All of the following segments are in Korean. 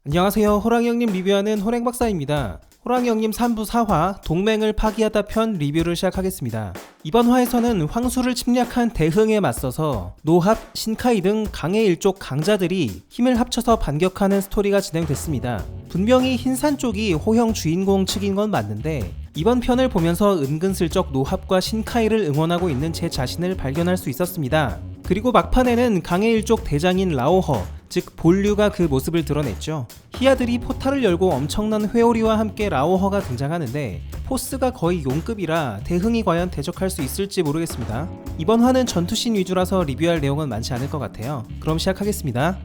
안녕하세요. 호랑이 형님 리뷰하는 호랭박사입니다. 호랑이 형님 3부 4화 동맹을 파기하다 편 리뷰를 시작하겠습니다. 이번 화에서는 황수를 침략한 대흥에 맞서서 노합, 신카이 등 강의 일족 강자들이 힘을 합쳐서 반격하는 스토리가 진행됐습니다. 분명히 흰산 쪽이 호형 주인공 측인 건 맞는데 이번 편을 보면서 은근슬쩍 노합과 신카이를 응원하고 있는 제 자신을 발견할 수 있었습니다. 그리고 막판에는 강의 일족 대장인 라오허, 즉 볼류가 그 모습을 드러냈죠. 히아들이 포탈을 열고 엄청난 회오리와 함께 라오허가 등장하는데 포스가 거의 용급이라 대흥이 과연 대적할 수 있을지 모르겠습니다. 이번 화는 전투씬 위주라서 리뷰할 내용은 많지 않을 것 같아요. 그럼 시작하겠습니다.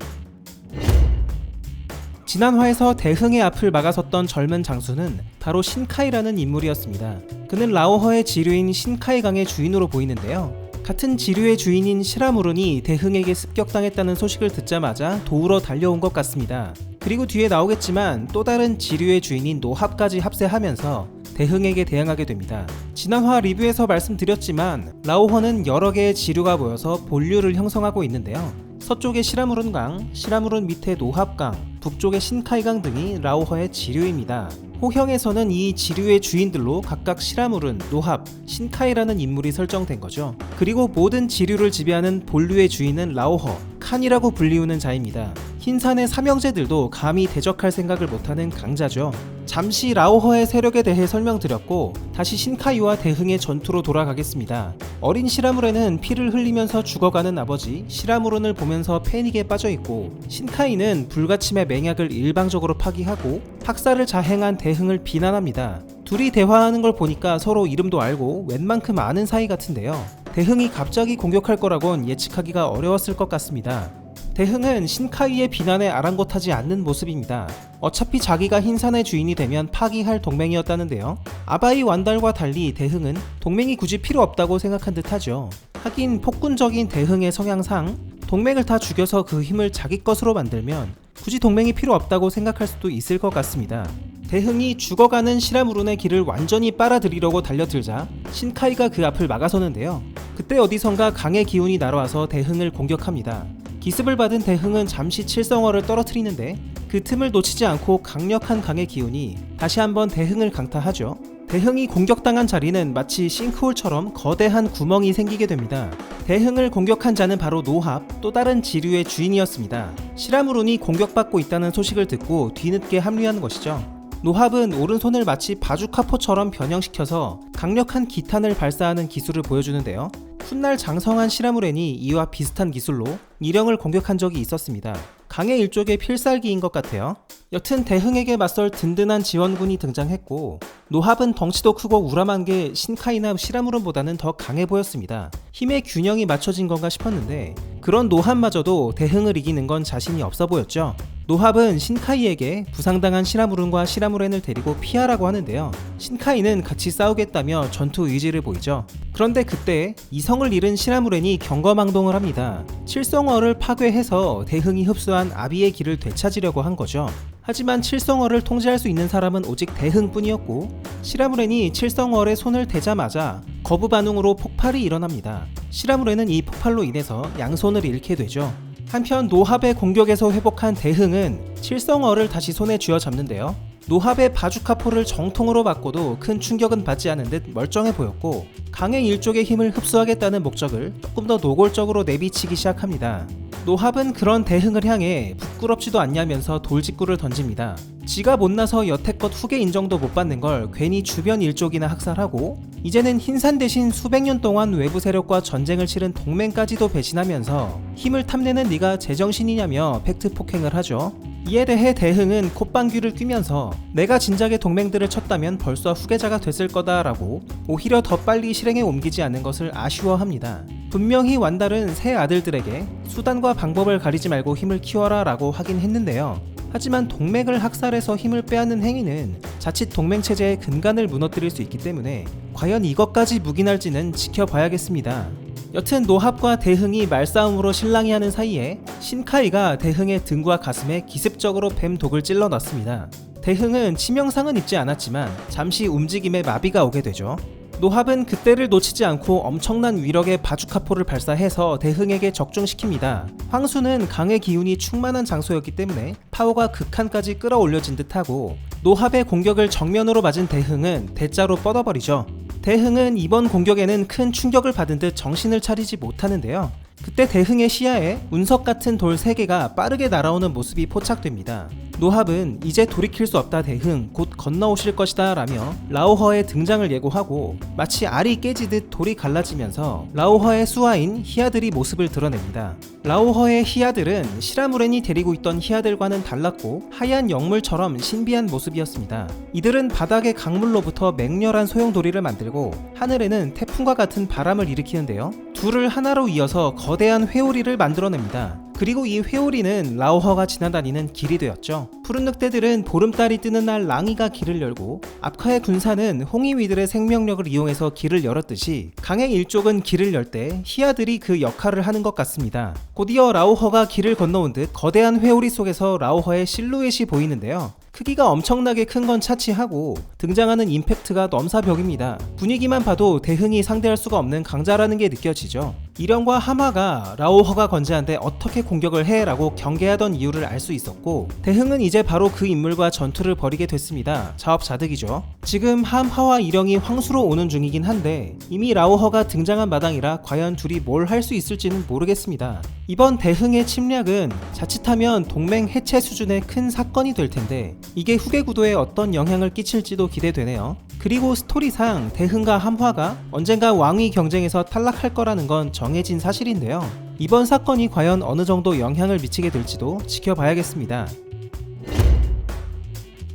지난 화에서 대흥의 앞을 막아섰던 젊은 장수는 바로 신카이라는 인물이었습니다. 그는 라오허의 지류인 신카이강의 주인으로 보이는데요. 같은 지류의 주인인 시라무른이 대흥에게 습격당했다는 소식을 듣자마자 도우러 달려온 것 같습니다. 그리고 뒤에 나오겠지만 또 다른 지류의 주인인 노합까지 합세하면서 대흥에게 대항하게 됩니다. 지난화 리뷰에서 말씀드렸지만 라오허는 여러 개의 지류가 모여서 본류를 형성하고 있는데요. 서쪽의 시라무른강, 시라무른 밑에 노합강, 북쪽의 신카이강 등이 라오허의 지류입니다. 호형에서는 이 지류의 주인들로 각각 시라무른, 노합, 신카이라는 인물이 설정된 거죠. 그리고 모든 지류를 지배하는 본류의 주인은 라오허, 칸이라고 불리우는 자입니다. 흰산의 삼형제들도 감히 대적할 생각을 못하는 강자죠. 잠시 라오허의 세력에 대해 설명드렸고 다시 신카이와 대흥의 전투로 돌아가겠습니다. 어린 시라무렌은 피를 흘리면서 죽어가는 아버지 시라무른을 보면서 패닉에 빠져있고, 신카이는 불가침의 맹약을 일방적으로 파기하고 학살을 자행한 대흥을 비난합니다. 둘이 대화하는 걸 보니까 서로 이름도 알고 웬만큼 아는 사이 같은데요. 대흥이 갑자기 공격할 거라곤 예측하기가 어려웠을 것 같습니다. 대흥은 신카이의 비난에 아랑곳하지 않는 모습입니다. 어차피 자기가 흰산의 주인이 되면 파기할 동맹이었다는데요. 아바이 완달과 달리 대흥은 동맹이 굳이 필요 없다고 생각한 듯 하죠. 하긴 폭군적인 대흥의 성향상 동맹을 다 죽여서 그 힘을 자기 것으로 만들면 굳이 동맹이 필요 없다고 생각할 수도 있을 것 같습니다. 대흥이 죽어가는 시라무른의 길을 완전히 빨아들이려고 달려들자 신카이가 그 앞을 막아서는데요. 그때 어디선가 강의 기운이 날아와서 대흥을 공격합니다. 기습을 받은 대흥은 잠시 칠성어를 떨어뜨리는데 그 틈을 놓치지 않고 강력한 강의 기운이 다시 한번 대흥을 강타하죠. 대흥이 공격당한 자리는 마치 싱크홀처럼 거대한 구멍이 생기게 됩니다. 대흥을 공격한 자는 바로 노합, 또 다른 지류의 주인이었습니다. 시라무른이 공격받고 있다는 소식을 듣고 뒤늦게 합류하는 것이죠. 노합은 오른손을 마치 바주카포처럼 변형시켜서 강력한 기탄을 발사하는 기술을 보여주는데요. 훗날 장성한 시라무렌이 이와 비슷한 기술로 미령을 공격한 적이 있었습니다. 강의 일족의 필살기인 것 같아요. 여튼 대흥에게 맞설 든든한 지원군이 등장했고, 노합은 덩치도 크고 우람한 게 신카이나 시라무른보다는 더 강해 보였습니다. 힘의 균형이 맞춰진 건가 싶었는데 그런 노합마저도 대흥을 이기는 건 자신이 없어 보였죠. 노합은 신카이에게 부상당한 시라무른과 시라무렌을 데리고 피하라고 하는데요. 신카이는 같이 싸우겠다며 전투 의지를 보이죠. 그런데 그때 이성을 잃은 시라무렌이 경거망동을 합니다. 칠성어를 파괴해서 대흥이 흡수한 아비의 길을 되찾으려고 한 거죠. 하지만 칠성어를 통제할 수 있는 사람은 오직 대흥뿐이었고, 시라무렌이 칠성어에 손을 대자마자 거부 반응으로 폭발이 일어납니다. 시라무렌은 이 폭발로 인해서 양손을 잃게 되죠. 한편 노합의 공격에서 회복한 대흥은 칠성어를 다시 손에 쥐어잡는데요. 노합의 바주카포를 정통으로 맞고도 큰 충격은 받지 않은 듯 멀쩡해 보였고, 강의 일족의 힘을 흡수하겠다는 목적을 조금 더 노골적으로 내비치기 시작합니다. 노합은 그런 대흥을 향해 부끄럽지도 않냐면서 돌직구를 던집니다. 지가 못나서 여태껏 후계 인정도 못 받는 걸 괜히 주변 일족이나 학살하고, 이제는 흰산 대신 수백 년 동안 외부 세력과 전쟁을 치른 동맹까지도 배신하면서 힘을 탐내는 네가 제정신이냐며 팩트 폭행을 하죠. 이에 대해 대흥은 콧방귀를 뀌면서 내가 진작에 동맹들을 쳤다면 벌써 후계자가 됐을 거다라고 오히려 더 빨리 실행에 옮기지 않는 것을 아쉬워합니다. 분명히 완달은 새 아들들에게 수단과 방법을 가리지 말고 힘을 키워라 라고 하긴 했는데요. 하지만 동맹을 학살해서 힘을 빼앗는 행위는 자칫 동맹체제의 근간을 무너뜨릴 수 있기 때문에 과연 이것까지 묵인할지는 지켜봐야겠습니다. 여튼 노합과 대흥이 말싸움으로 실랑이하는 사이에 신카이가 대흥의 등과 가슴에 기습적으로 뱀 독을 찔러 넣습니다. 대흥은 치명상은 입지 않았지만 잠시 움직임에 마비가 오게 되죠. 노합은 그때를 놓치지 않고 엄청난 위력의 바주카포를 발사해서 대흥에게 적중시킵니다. 황수는 강의 기운이 충만한 장소였기 때문에 파워가 극한까지 끌어올려진 듯하고 노합의 공격을 정면으로 맞은 대흥은 대자로 뻗어버리죠. 대흥은 이번 공격에는 큰 충격을 받은 듯 정신을 차리지 못하는데요. 그때 대흥의 시야에 운석 같은 돌 3개가 빠르게 날아오는 모습이 포착됩니다. 노합은 이제 돌이킬 수 없다 대흥 곧 건너오실 것이다 라며 라오허의 등장을 예고하고 마치 알이 깨지듯 돌이 갈라지면서 라오허의 수하인 히아들이 모습을 드러냅니다. 라오허의 히아들은 시라무렌이 데리고 있던 히아들과는 달랐고 하얀 영물처럼 신비한 모습이었습니다. 이들은 바닥의 강물로부터 맹렬한 소용돌이를 만들고 하늘에는 태풍과 같은 바람을 일으키는데요. 둘을 하나로 이어서 거대한 회오리를 만들어냅니다. 그리고 이 회오리는 라오허가 지나다니는 길이 되었죠. 푸른 늑대들은 보름달이 뜨는 날 랑이가 길을 열고 압카의 군사는 홍이위들의 생명력을 이용해서 길을 열었듯이 강의 일족은 길을 열 때 히아들이 그 역할을 하는 것 같습니다. 곧이어 라오허가 길을 건너온 듯 거대한 회오리 속에서 라오허의 실루엣이 보이는데요. 크기가 엄청나게 큰 건 차치하고 등장하는 임팩트가 넘사벽입니다. 분위기만 봐도 대흥이 상대할 수가 없는 강자라는 게 느껴지죠. 이령과 하마가 라오허가 건재한데 어떻게 공격을 해? 라고 경계하던 이유를 알 수 있었고 대흥은 이제 바로 그 인물과 전투를 벌이게 됐습니다. 자업자득이죠. 지금 함하와 이령이 황수로 오는 중이긴 한데 이미 라오허가 등장한 마당이라 과연 둘이 뭘 할 수 있을지는 모르겠습니다. 이번 대흥의 침략은 자칫하면 동맹 해체 수준의 큰 사건이 될 텐데 이게 후계 구도에 어떤 영향을 끼칠지도 기대되네요. 그리고 스토리상 대흥과 함화가 언젠가 왕위 경쟁에서 탈락할 거라는 건 정해진 사실인데요. 이번 사건이 과연 어느 정도 영향을 미치게 될지도 지켜봐야겠습니다.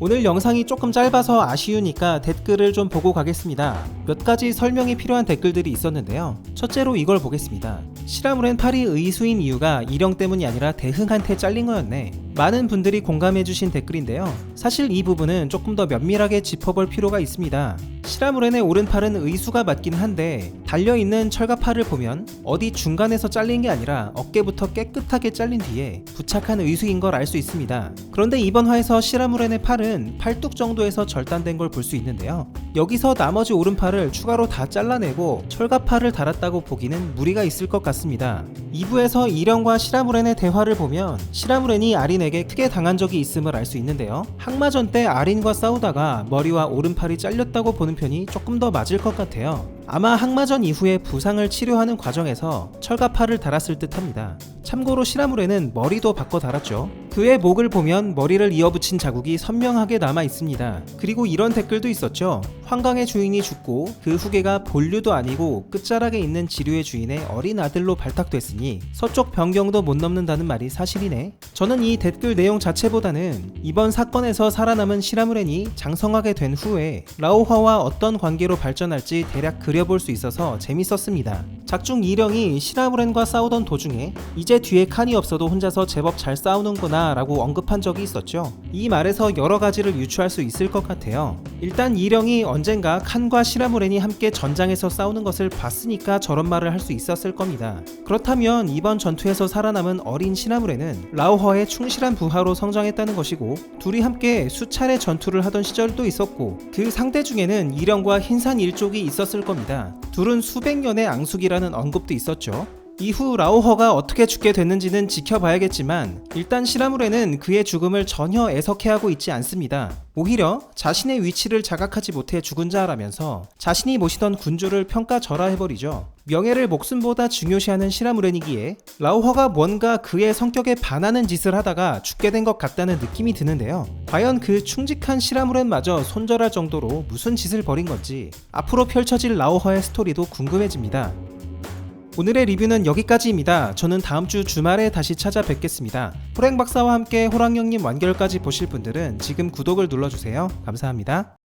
오늘 영상이 조금 짧아서 아쉬우니까 댓글을 좀 보고 가겠습니다. 몇 가지 설명이 필요한 댓글들이 있었는데요. 첫째로 이걸 보겠습니다. 시라무렌 8이 의수인 이유가 이령 때문이 아니라 대흥한테 잘린 거였네. 많은 분들이 공감해주신 댓글인데요. 사실 이 부분은 조금 더 면밀하게 짚어볼 필요가 있습니다. 시라무렌의 오른팔은 의수가 맞긴 한데 달려있는 철갑팔을 보면 어디 중간에서 잘린 게 아니라 어깨부터 깨끗하게 잘린 뒤에 부착한 의수인 걸 알 수 있습니다. 그런데 이번 화에서 시라무렌의 팔은 팔뚝 정도에서 절단된 걸 볼 수 있는데요. 여기서 나머지 오른팔을 추가로 다 잘라내고 철갑팔을 달았다고 보기는 무리가 있을 것 같습니다. 2부에서 이령과 시라무렌의 대화를 보면 시라무렌이 아린에게 크게 당한 적이 있음을 알 수 있는데요. 항마전 때 아린과 싸우다가 머리와 오른팔이 잘렸다고 보는 편이 조금 더 맞을 것 같아요. 아마 항마전 이후에 부상을 치료하는 과정에서 철갑팔을 달았을 듯 합니다. 참고로 시라무렌은 머리도 바꿔 달았죠. 그의 목을 보면 머리를 이어붙인 자국이 선명하게 남아 있습니다. 그리고 이런 댓글도 있었죠. 황강의 주인이 죽고 그 후계가 본류도 아니고 끝자락에 있는 지류의 주인의 어린 아들로 발탁됐으니 서쪽 변경도 못 넘는다는 말이 사실이네. 저는 이 댓글 내용 자체보다는 이번 사건에서 살아남은 시라무렌이 장성하게 된 후에 라오허와 어떤 관계로 발전할지 대략 그려볼 수 있어서 재밌었습니다. 작중 이령이 시라무렌과 싸우던 도중에 이제 뒤에 칸이 없어도 혼자서 제법 잘 싸우는구나 라고 언급한 적이 있었죠. 이 말에서 여러 가지를 유추할 수 있을 것 같아요. 일단 이령이 언젠가 칸과 시라무렌이 함께 전장에서 싸우는 것을 봤으니까 저런 말을 할 수 있었을 겁니다. 그렇다면 이번 전투에서 살아남은 어린 시라무렌은 라오허의 충실한 부하로 성장했다는 것이고 둘이 함께 수차례 전투를 하던 시절도 있었고 그 상대 중에는 이령과 흰산 일족이 있었을 겁니다. 둘은 수백 년의 앙숙이라는 언급도 있었죠. 이후 라오허가 어떻게 죽게 됐는지는 지켜봐야겠지만 일단 시라무렌은 그의 죽음을 전혀 애석해하고 있지 않습니다. 오히려 자신의 위치를 자각하지 못해 죽은 자라면서 자신이 모시던 군주를 평가절하해버리죠. 명예를 목숨보다 중요시하는 시라무렌이기에 라오허가 뭔가 그의 성격에 반하는 짓을 하다가 죽게 된 것 같다는 느낌이 드는데요. 과연 그 충직한 시라무렌마저 손절할 정도로 무슨 짓을 벌인 건지 앞으로 펼쳐질 라오허의 스토리도 궁금해집니다. 오늘의 리뷰는 여기까지입니다. 저는 다음주 주말에 다시 찾아뵙겠습니다. 호랭박사와 함께 호랑형님 완결까지 보실 분들은 지금 구독을 눌러주세요. 감사합니다.